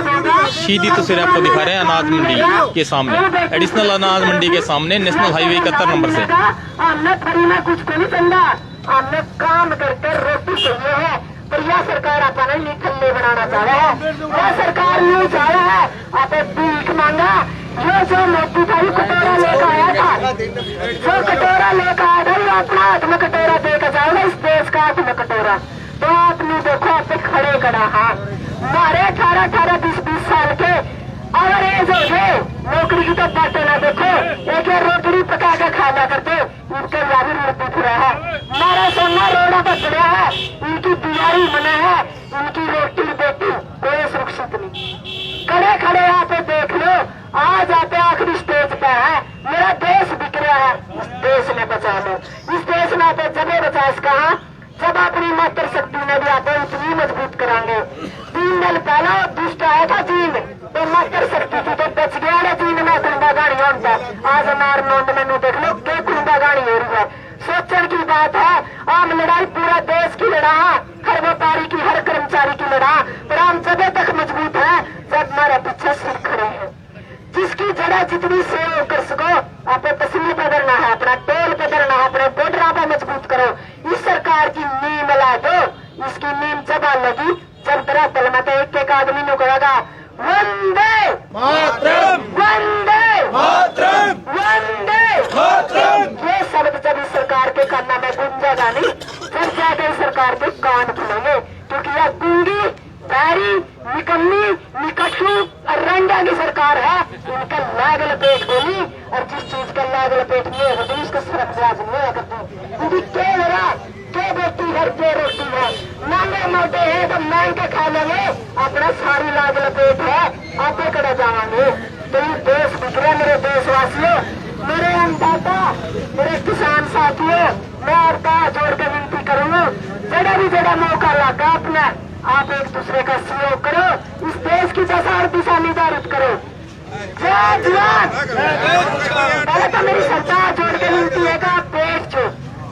सीधी तस्वीर आपको दिखा रहे हैं अनाज मंडी के सामने, एडिशनल अनाज मंडी के सामने नेशनल हाईवे 71 नंबर से। हमने फ्री में कुछ को नहीं चंदा, हमने काम करके रोटी चाहिए है, पर यह सरकार अपना नहीं थल्ले बनाना चाह रहा है। यह सरकार नहीं चाह रहा है, आपने भीख मांगा। जो मोदी भाई कटोरा लेकर आया था, जो कटोरा लेकर आया था, वो अपना हाथ में कटोरा देकर जाओगे, इस देश का हाथ में कटोरा। तो आपने देखो, आप खड़े खड़ा हाँ, हमारे 18-18, 20-20 साल के और एज हो गए, नौकरी की तो बातें ना देखो, एक रोटी पका के खाना करते, इनके यारी मुद्दे पूरा है। हमारा सोना रोड़ा पर चढ़ा है, इनकी दिवाली मना है, इनकी रोटी बेटी कोई सुरक्षित नहीं। खड़े खड़े आप देख लो, आज आप आखिरी स्टेज पे है, मेरा देश बिक रहा है, इस देश में बचा लो। इस देश में आप जब बचा इसका, जब अपनी मातृ शक्ति में भी आप इतनी मजबूत कराएंगे। 3 दिन पहले दुष्ट आया था चीन, तो मातृ शक्ति थी तो बच गया ना चीन में कुंडा गाड़ी होता। आज हमारे नोंद में देख लो क्या कुंडा गाड़ी हो रही है। सोचने की बात है, हम लड़ाई पूरा देश की लड़ा, हर व्यापारी की, हर कर्मचारी की लड़ा, पर हम जब तक मजबूत है जब हमारे पीछे सिर खड़े हैं। जिसकी जड़ा जितनी सेव कर सको, आप तस्वीर बदलना है, अपना टोल बदलना है, अपने बॉर्डर पे मजबूत करो। इस सरकार की नींव ला दो, इसकी नींव जब लगी, जब धरातल में तो एक आदमी ने कहेगा वंदे मातरम, वंदे मातरम, वंदे मातरम। ये शब्द जब इस सरकार के कान में गूंजेगा नहीं, जब जाके इस सरकार के कान खुलेंगे, क्योंकि यह गूंगी, बैरी, निकम्मी, निकटू और रंगा की सरकार है। इनका लाग लपेट होगी, और जिस चीज का लाग लपेट नहीं होगा तो उसका सरफराज नहीं करती। इनकी क्या हो रहा, क्या बेटी घर पे रोटी है, महंगे मोटे है तो मांग के खा लेंगे, अपना सारी लाग लपेट है, आप कड़ा जाएंगे। तो ये देश बिखरा, मेरे देशवासियों, मेरे अन्नदाता, मेरे किसान साथियों, मैं आपका जोड़ के विनती करूंगा, जड़ा भी जड़ा मौका लगा अपना, आप एक दूसरे का सहयोग करो, इस देश की दशा और दिशा निर्धारित करो। जय जवान। पहले तो मेरी सरकार जोड़ के विनती है कि आप पेट छो,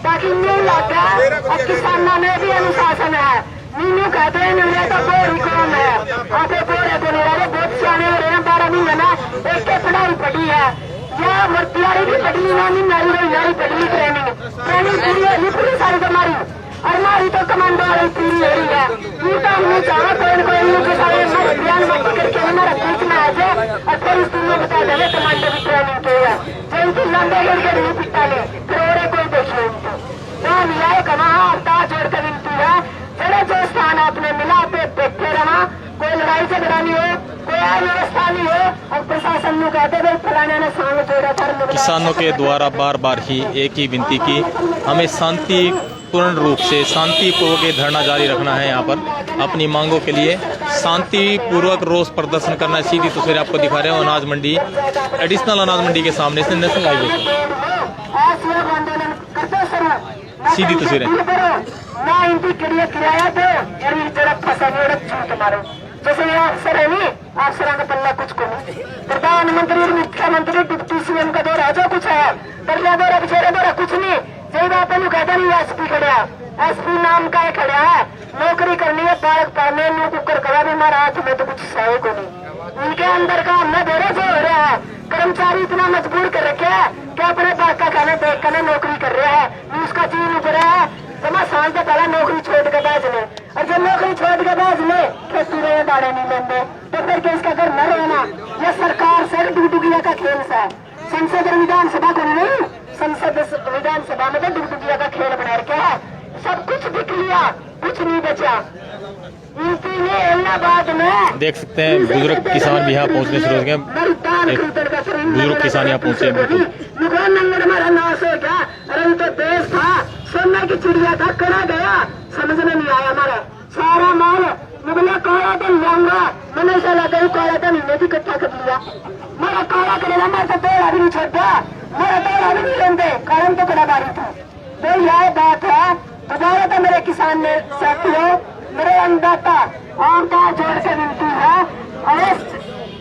ताकि नहीं लगा और किसानों में भी अनुशासन है। मीनू कहते हैं नहीं तो बोरी कौन है, आप बोरे को नहीं रहे, बहुत सियाने हो रहे हैं, 12 महीने में एक के पढ़ाई पढ़ी है, या मर्तियारी भी पढ़ी, नारी पढ़ी, ट्रेनिंग पूरी पूरी सारी हमारी, और हमारी तो कमांडो वाली पूरी हो रही है। ये तो हमने चाहा कोई सारे हमारे ध्यान मत करके हमारा बीच में आ जाए और फिर इस दुनिया बता देवे कमांडो की ट्रेनिंग की है, जो इनकी लंबे करके नहीं पिटा ले, फिर और कोई दोषी उनको तो न्याय कमा जोड़ कर विनती है, जड़े जो स्थान आपने मिला किसानों के द्वारा बार बार ही एक ही विनती की, हमें शांतिपूर्ण रूप से शांतिपूर्वक ये धरना जारी रखना है। यहाँ पर अपनी मांगों के लिए शांतिपूर्वक रोष प्रदर्शन करना है। सीधी तस्वीरें आपको दिखा रहे हो अनाज मंडी, एडिशनल अनाज मंडी के सामने से नेशनल हाईवे, सीधी तस्वीरें। प्रधानमंत्री और मुख्यमंत्री डिप्टी सीएम का दौर जो कुछ है दरिया दौरा बिछेरे दौरा कुछ नहीं सही बात है। कहता नहीं एसपी खड़ा, एसपी नाम का खड़ा है, नौकरी करनी है, बालक पढ़ने नू कुकर करा भी मारा हाथ में तो कुछ सही को नहीं। उनके अंदर का हमला दौरे से हो रहा है। कर्मचारी इतना मजबूर कर रखे है कि अपने बाप का खाना देख कर नौकरी कर रहा है, उसका जीवन उभरा है। जमा साल से पहले नौकरी छोड़ के बैठ ले, और जब नौकरी छोड़ के बैठ ले खेती रहे दाड़े नहीं लेंगे तो फिर इसका घर न रहना। यह सरकार से डुगडुगिया का खेल सा है। संसद और विधानसभा को नहीं, संसद विधानसभा में तो डुगडुगिया का खेल बना रखा है। सब कुछ बिक लिया, कुछ नहीं बचा। देख सकते हैं बुजुर्ग किसान भी यहाँ पहुँचने शुरू हो गए। बुजुर्ग किसान यहाँ पहुँचे। हमारा नाश हो गया, अरे तो देश था, सोने की चिड़िया था, कड़ा गया, समझ में नहीं आया। हमारा सारा माल मुगला काला तो लाऊंगा, मैंने ऐसा लगा काला तो नहीं भी इकट्ठा कर लिया। मेरा काला करेगा, मैं तो तोड़ा भी नहीं छोड़ा, मेरा तोड़ा भी नहीं लेंगे, कारण तो कड़ा बारी था। तो यह बात है, दोबारा तो मेरे किसान ने साथियों, मेरे अन्नदाता आपका जोड़ से विनती है,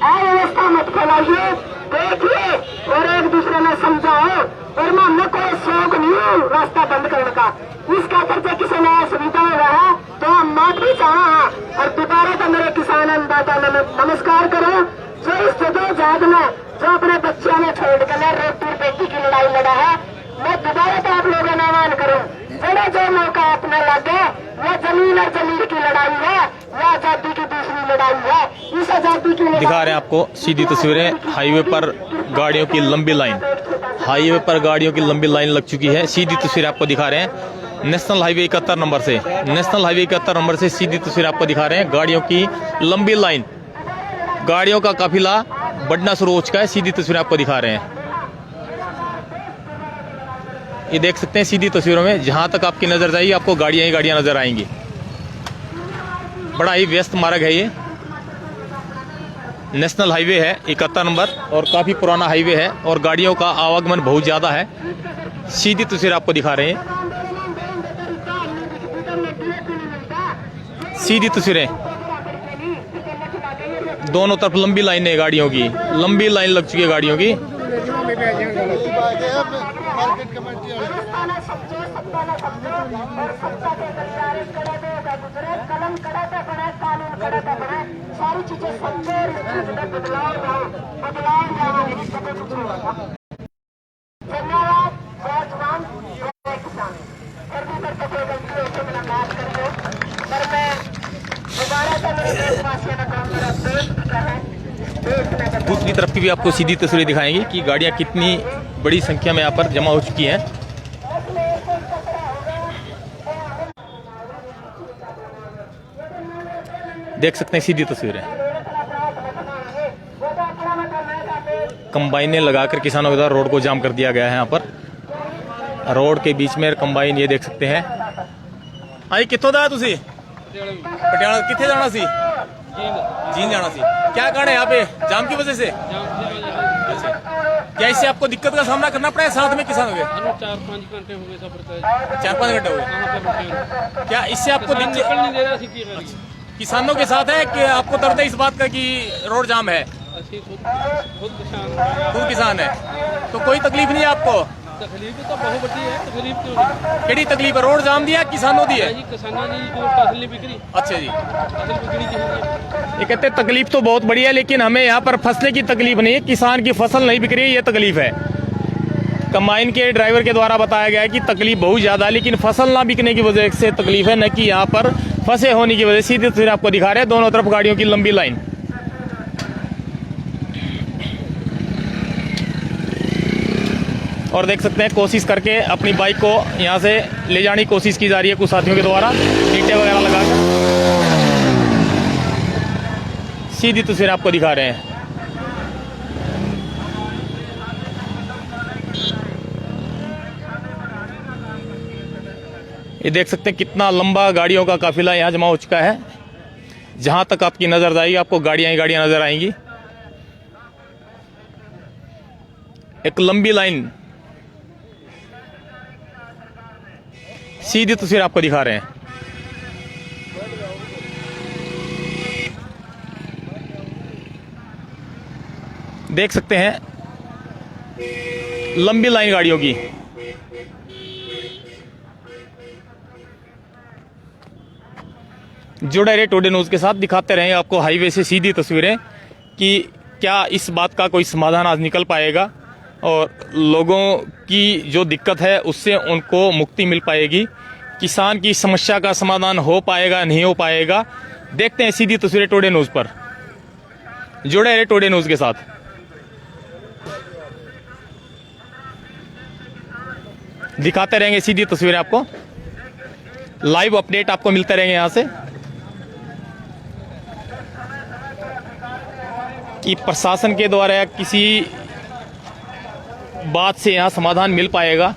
अव्यवस्था मत फैलाइए, देखिए और एक दूसरे में समझाओ। और मैं कोई शौक नहीं हूँ रास्ता बंद करने का, इसका करके किसी ने सुविधा हुआ है तो हम माफ भी चाहा। और दोबारा तो मेरे किसान अन्नदाता ने नमस्कार करो, जो इस जदोजहद में जो अपने बच्चों ने छोड़ कर रोटी बेटी की लड़ाई लड़ा है, मैं दोबारा तो आप लोगों ने आह्वान करूँ, बड़ा जो मौका अपना लगे, या जमीन और जमीन की लड़ाई है या आजादी की दूसरी लड़ाई है। इस आजादी की दिखा रहे हैं आपको सीधी तस्वीरें, हाईवे पर गाड़ियों की लंबी लाइन, हाईवे पर गाड़ियों की लंबी लाइन लग चुकी है। सीधी तस्वीर आपको दिखा रहे हैं नेशनल हाईवे 71 नंबर से, नेशनल हाईवे 71 नंबर से सीधी तस्वीर आपको दिखा रहे हैं। गाड़ियों की लंबी लाइन, गाड़ियों का काफिला बढ़ना शुरू हो चुका है। सीधी तस्वीर आपको दिखा रहे हैं, ये देख सकते हैं सीधी तस्वीरों में, जहां तक आपकी नजर जाएगी आपको गाड़ियां ही गाड़ियां नजर आएंगी। बड़ा ही व्यस्त मार्ग है ये, नेशनल हाईवे है 71 नंबर और काफी पुराना हाईवे है और गाड़ियों का आवागमन बहुत ज्यादा है। सीधी तस्वीर आपको दिखा रहे हैं, सीधी तस्वीरें, दोनों तरफ लंबी लाइन है गाड़ियों की, लंबी लाइन लग चुकी है गाड़ियों की। दूसरी तरफ की भी आपको सीधी तस्वीरें दिखाएंगी कि गाड़ियां कितनी बड़ी संख्या में यहाँ पर जमा हो चुकी हैं। देख सकते हैं सीधी तस्वीरें, कंबाइनें लगाकर किसानों के द्वारा रोड को जाम कर दिया गया है। यहाँ पर रोड के बीच में कंबाइन, ये देख सकते हैं। आई कितों दा तुसी पटियाला किथे जाना सी? जींद जाना सी। क्या कारण है यहाँ पे जाम की वजह से? अच्छा, क्या इससे आपको दिक्कत का सामना करना पड़ा है साथ में किसानों के? 4-5 घंटे हो गए सफर, 4-5 घंटे हो गए। क्या इससे आपको दिक्कत किसानों के साथ है कि आपको दर्द है इस बात का कि रोड जाम है? खुद किसान है तो कोई तकलीफ नहीं है आपको? तकलीफ तो बहुत बड़ी है। तकलीफ क्यों नहीं? केड़ी तकलीफ है? रोड जाम दिया किसानों दी है? किसानों की जो फसल नहीं बिक्री। अच्छा जी, फसल बिक्री की ये कहते हैं तकलीफ तो बहुत बड़ी है, लेकिन हमें यहाँ पर फसले की तकलीफ नहीं है, किसान की फसल नहीं बिक रही है, ये तकलीफ है। कंबाइन के ड्राइवर के द्वारा बताया गया है कि तकलीफ बहुत ज्यादा है, लेकिन फसल ना बिकने की वजह से तकलीफ है, न कि यहाँ पर फंसे होने की वजह से। सीधी तस्वीर आपको दिखा रहे हैं, दोनों तरफ गाड़ियों की लंबी लाइन। और देख सकते हैं कोशिश करके अपनी बाइक को यहाँ से ले जाने की कोशिश की जा रही है कुछ साथियों के द्वारा, ईंटें वगैरह लगाकर। सीधी तस्वीर आपको दिखा रहे हैं। ये देख सकते हैं कितना लंबा गाड़ियों का काफिला यहाँ जमा हो चुका है। जहां तक आपकी नजर जाएगी आपको गाड़ियां ही गाड़ियां नजर आएंगी। एक लंबी लाइन, सीधी तस्वीर आपको दिखा रहे हैं। देख सकते हैं लंबी लाइन गाड़ियों की। जुड़े रहे टुडे न्यूज के साथ, दिखाते रहेंगे आपको हाईवे से सीधी तस्वीरें कि क्या इस बात का कोई समाधान आज निकल पाएगा और लोगों की जो दिक्कत है उससे उनको मुक्ति मिल पाएगी। किसान की समस्या का समाधान हो पाएगा नहीं हो पाएगा, देखते हैं सीधी तस्वीरें टुडे न्यूज पर। जुड़े रहे टुडे न्यूज के साथ। दिखाते रहेंगे सीधी तस्वीरें आपको, लाइव अपडेट आपको मिलते रहेंगे यहां से कि प्रशासन के द्वारा किसी बात से यहां समाधान मिल पाएगा।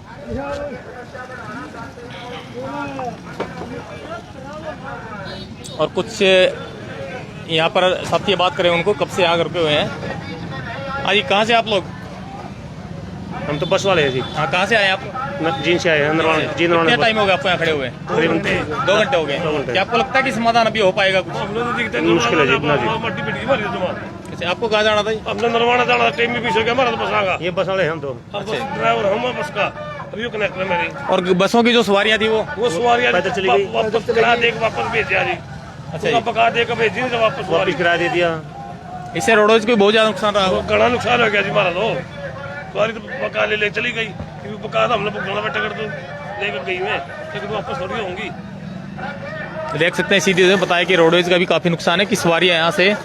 और कुछ यहां पर साथी बात करें उनको, कब से आकर के हुए हैं। आज कहाँ से आप लोग? हम तो बस वाले हैं जी। हाँ, कहाँ से आए आप? जीन से आए हैं। कितना टाइम हो गया आपको यहाँ खड़े हुए? करीबन 2 घंटे हो गए। क्या आपको लगता है कि समाधान अभी हो पाएगा कुछ? मुश्किल है जी, इतना जी। अच्छा, आपको कहाँ जाना था? अपने नरवाना जाना, टाइम भी पीछे गया हमारा तो बस आगा। ये बस वाले हम तो ड्राइवर हम बस का अभी कनेक्ट है मेरी। और बसों की जो सवारियां थी वो सवारियां पैदल चली गई, वापस करा दे के वापस भेजा जी। अच्छा, पका दे के भेजी तो वापस किराया दे दिया। इससे रोडवेज को बहुत ज्यादा नुकसान रहा। घना नुकसान हो गया जी हमारा तो। सवारी तो पका ले चली गई, पका तो हमने भुगताना बेटा कर दो लेकर गई मैं, लेकिन वापस थोड़ी होंगी। देख सकते हैं सीधे बताया कि रोडवेज का भी काफी नुकसान है कि सवारियां यहाँ से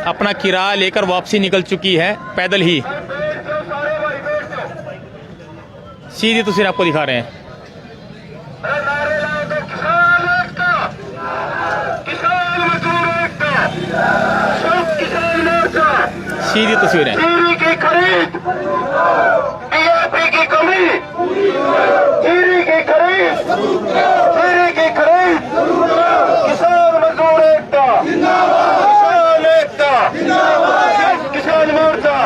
अपना किराया लेकर वापसी निकल चुकी है पैदल ही। सीधी तस्वीर आपको दिखा रहे हैं। सीधी तस्वीरें। की खरीद, DAP की कमी, जीरी की खरीद, जीरी की खरीद, किसान मजदूर एकता, किसान एकता, किसान मोर्चा।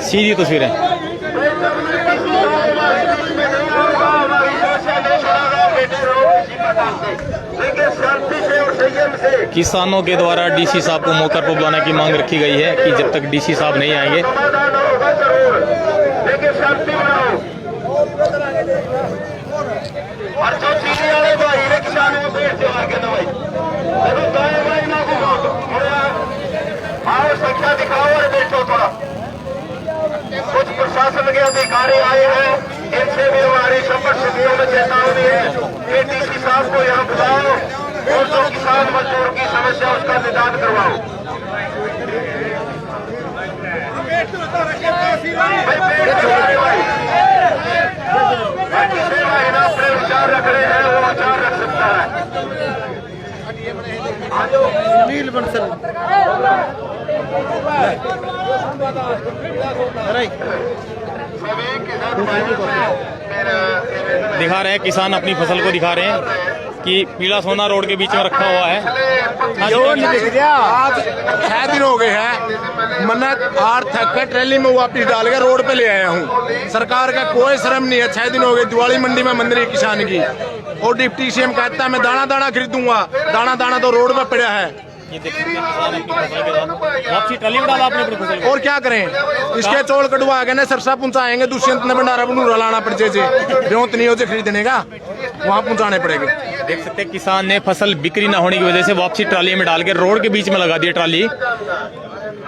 सीधी तस्वीरें। किसानों के द्वारा डीसी साहब को मौके पर बुलाने की मांग रखी गई है कि जब तक डीसी साहब नहीं आएंगे। और जो चीनी वाले भाई ने किसानों को पेट से आगे दवाई भाई ना आओ, संख्या दिखाओ और बैठो थोड़ा। कुछ प्रशासन के अधिकारी आए हैं, इनसे भी हमारी संपर्क स्थितियों में चेतावनी है कि डीसी साहब को यहाँ बुलाओ और जो किसान मजदूर की समस्या उसका निदान करवाओ। अपने विचार रख रहे हैं, वो विचार रख सकता है। नील बंसल दिखा रहे हैं किसान अपनी फसल को दिखा रहे हैं कि पीला सोना रोड के बीच में रखा हुआ है। आज 6 दिन हो गए हैं, मन्नत हार थक कर ट्रेली में वापिस डाल के रोड पे ले आया हूँ। सरकार का कोई शर्म नहीं है। 6 दिन हो गए, दिवाली मंडी में मंदिर किसान की, और डिप्टी सीएम कहता है मैं दाना दाना खरीदूंगा, दाना दाना तो रोड पे पड़ा है। ये देख सकते हैं किसान अपनी फसल के साथ वापसी ट्राली में डाला आपने अपनी फसल को। और क्या करें, इसके चौल कटवा के ना सरसा पहुंचाएंगे, दुष्यंत ने भंडारा बनूरा लाना पड़े रेवंत नहीं हो खरीदने का, वहाँ पहुंचाने पड़ेंगे। देख सकते हैं किसान ने फसल बिक्री न होने की वजह से वापसी ट्राली में डाल के रोड के बीच में लगा दी ट्राली।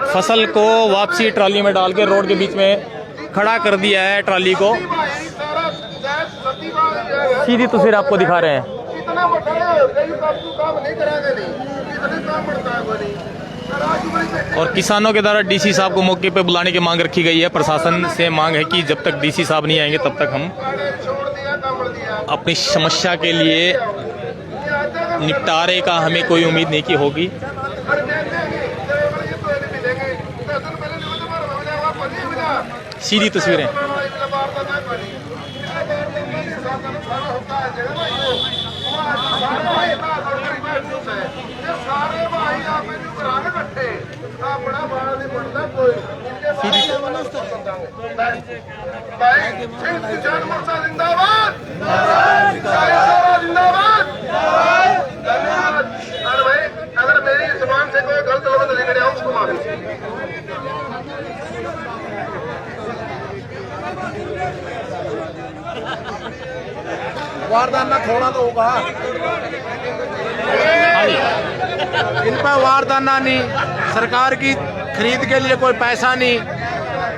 फसल को वापसी ट्राली में डाल के रोड के बीच में खड़ा कर दिया है ट्राली को। सीधी तस्वीर आपको दिखा रहे हैं। और किसानों के द्वारा डीसी साहब को मौके पे बुलाने की मांग रखी गई है। प्रशासन से मांग है कि जब तक डीसी साहब नहीं आएंगे तब तक हम अपनी समस्या के लिए निपटारे का हमें कोई उम्मीद नहीं की होगी। सीधी तस्वीरें। अगर मेरी जुबान से कोई गलत लफ्ज निकले उसको माफी। वारदाना थोड़ा तो होगा, इन पर वारदाना नहीं, सरकार की खरीद के लिए कोई पैसा नहीं,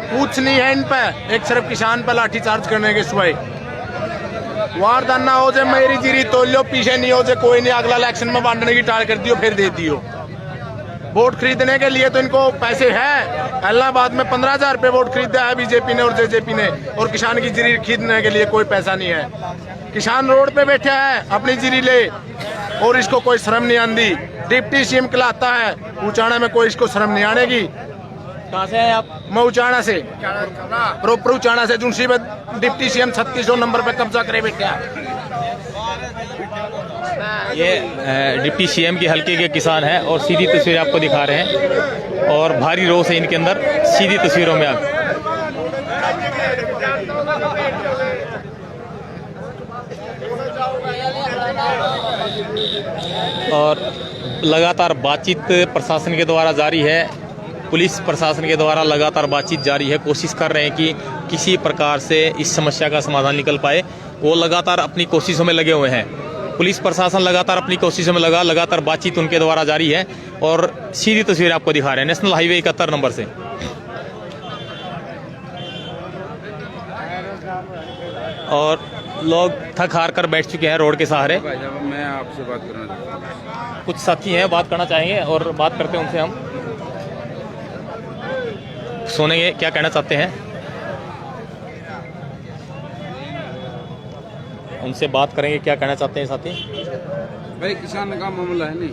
कुछ नहीं है इन पर, एक सिर्फ किसान पर लाठीचार्ज करने के सिवाय। वारदाना हो जाए मेरी जीरी तोल लो, पीछे नहीं हो जाए कोई नहीं, अगला इलेक्शन में बांटने की टाल कर दियो फिर दे दियो। वोट खरीदने के लिए तो इनको पैसे है, इलाहाबाद में 15,000 रुपये वोट खरीदा है बीजेपी ने और जेजेपी ने, और किसान की जीरी खरीदने के लिए कोई पैसा नहीं है। किसान रोड पे बैठा है अपनी जीरी ले, और इसको कोई शर्म नहीं आती। डिप्टी सीएम कहलाता है, उचाना में कोई इसको शर्म नहीं आनेगी। कहाँ से हैं आप? मैं उचाना से, प्रॉपर उचाना से, जुनसी में डिप्टी सीएम 3600 नंबर पे कब्जा करे बैठा है। ये डिप्टी सीएम के हल्के के किसान हैं और सीधी तस्वीर आपको दिखा रहे हैं, और भारी रोष है इनके अंदर सीधी तस्वीरों में आप। और लगातार बातचीत प्रशासन के द्वारा जारी है, पुलिस प्रशासन के द्वारा लगातार बातचीत जारी है, कोशिश कर रहे हैं कि किसी प्रकार से इस समस्या का समाधान निकल पाए। वो लगातार अपनी कोशिशों में लगे हुए हैं, पुलिस प्रशासन लगातार अपनी कोशिशों में लगातार बातचीत उनके द्वारा जारी है। और सीधी तस्वीर आपको दिखा रहे हैं नेशनल हाईवे 71 नंबर से। और लोग थक हार कर बैठ चुके हैं रोड के सहारे। मैं आपसे बात करना चाहता हूँ। कुछ साथी हैं, बात करना चाहेंगे और बात करते हैं उनसे, हम सुनेंगे क्या कहना चाहते हैं, उनसे बात करेंगे क्या कहना चाहते हैं साथी। भाई किसान का मामला है नहीं,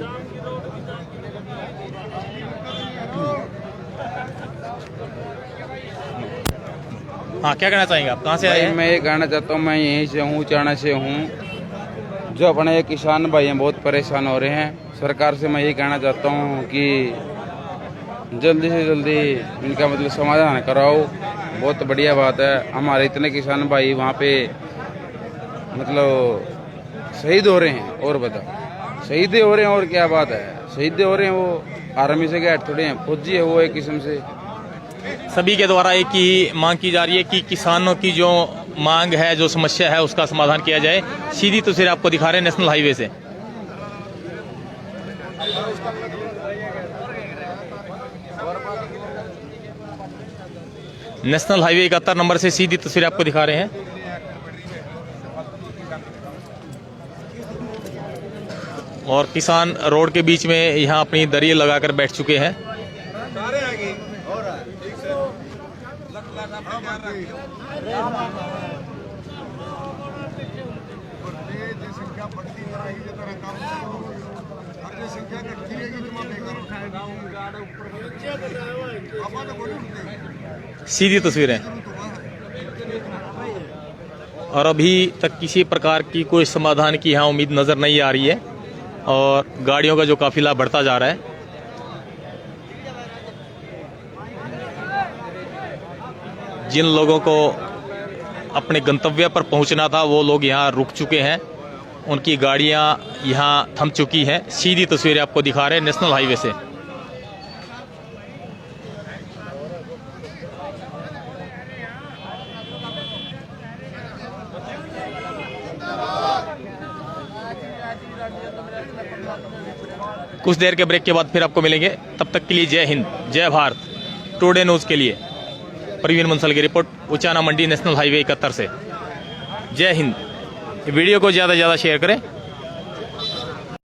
हाँ क्या कहना चाहेंगे आप, कहाँ से आए हैं? मैं ये कहना चाहता हूँ, मैं यहीं से हूँ, उचाना से हूँ। जो अपने ये किसान भाई हैं बहुत परेशान हो रहे हैं। सरकार से मैं ये कहना चाहता हूँ कि जल्दी से जल्दी इनका मतलब समाधान कराओ। बहुत बढ़िया बात है, हमारे इतने किसान भाई वहाँ पे मतलब शहीद हो रहे हैं। और बताओ, शहीद हो रहे हैं और क्या बात है, शहीद हो रहे हैं। वो आर्मी से गए थोड़े हैं, फौजी है वो एक किस्म से। सभी के द्वारा एक ही मांग की जा रही है कि किसानों की जो मांग है, जो समस्या है, उसका समाधान किया जाए। सीधी तस्वीर आपको दिखा रहे हैं नेशनल हाईवे से। नेशनल हाईवे 71 नंबर से सीधी तस्वीर आपको दिखा रहे हैं। और किसान रोड के बीच में यहाँ अपनी दरी लगाकर बैठ चुके हैं। सीधी तस्वीरें। और अभी तक किसी प्रकार की कोई समाधान की यहाँ उम्मीद नजर नहीं आ रही है, और गाड़ियों का जो काफिला बढ़ता जा रहा है। जिन लोगों को अपने गंतव्य पर पहुंचना था वो लोग यहाँ रुक चुके हैं, उनकी गाड़ियाँ यहाँ थम चुकी हैं। सीधी तस्वीरें आपको दिखा रहे हैं नेशनल हाईवे से। कुछ देर के ब्रेक के बाद फिर आपको मिलेंगे, तब तक के लिए जय हिंद, जय भारत। टुडे न्यूज़ के लिए प्रवीण बंसल की रिपोर्ट, उचाना मंडी नेशनल हाईवे 71 से। जय हिंद। वीडियो को ज़्यादा से ज़्यादा शेयर करें।